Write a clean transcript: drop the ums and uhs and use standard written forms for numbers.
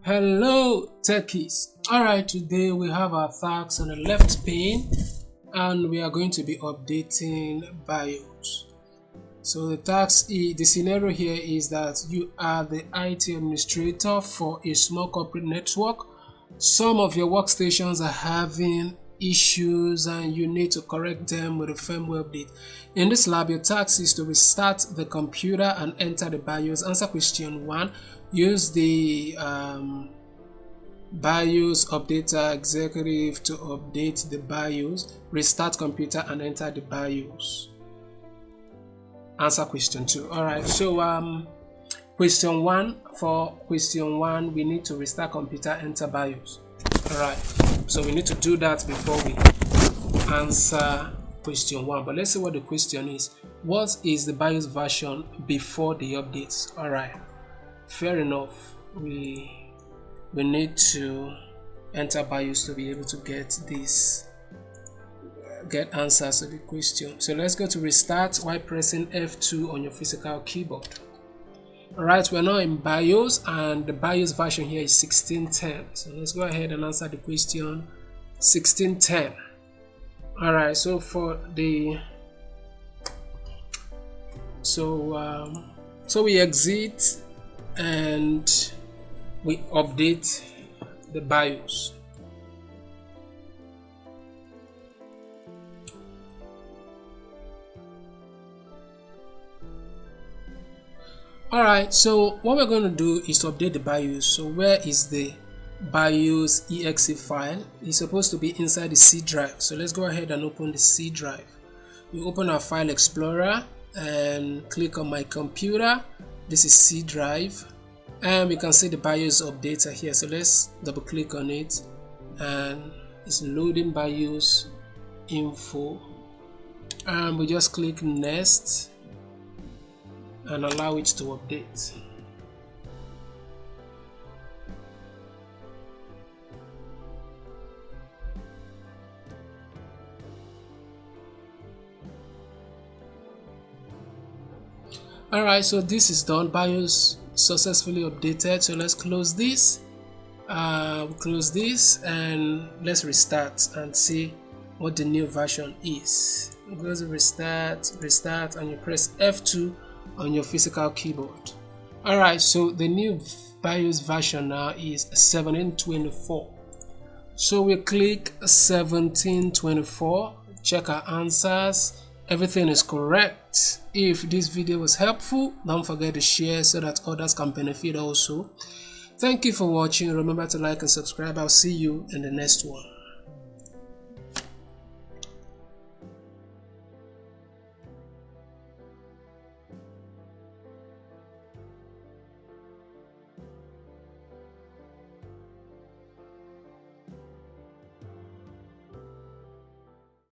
Hello techies. Alright, today we have our tasks on the left pane and we are going to be updating BIOS. So the scenario here is that you are the IT administrator for a small corporate network. Some of your workstations are having issues and you need to correct them with a firmware update. In this lab, your task is to restart the computer and enter the BIOS. Answer question 1. Use the BIOS updater executive to update the BIOS. Restart computer and enter the BIOS. Answer question 2. Alright, so question 1, for question 1 we need to restart computer, enter BIOS. Alright, so we need to do that before we answer question 1. But let's see what the question is. What is the BIOS version before the updates? Alright, fair enough. We need to enter BIOS to be able to get answers to the question. So let's go to restart while pressing F2 on your physical keyboard. Alright, we're now in BIOS and the BIOS version here is 1610. So let's go ahead and answer the question 1610. Alright, so for the so we exit and we update the BIOS. Alright, so what we're going to do is to update the BIOS. So where is the BIOS exe file? It's supposed to be inside the C drive. So let's go ahead and open the C drive. We open our file explorer and click on my computer. This is C drive and we can see the BIOS updater here. So let's double click on it and it's loading BIOS info, and we just click next and allow it to update. Alright, so this is done. BIOS successfully updated. So let's close this. Close this and let's restart and see what the new version is. Go to restart, and you press F2 on your physical keyboard. Alright, so the new BIOS version now is 1724. So we click 1724, check our answers. Everything is correct. If this video was helpful, don't forget to share so that others can benefit also. Thank you for watching. Remember to like and subscribe. I'll see you in the next one.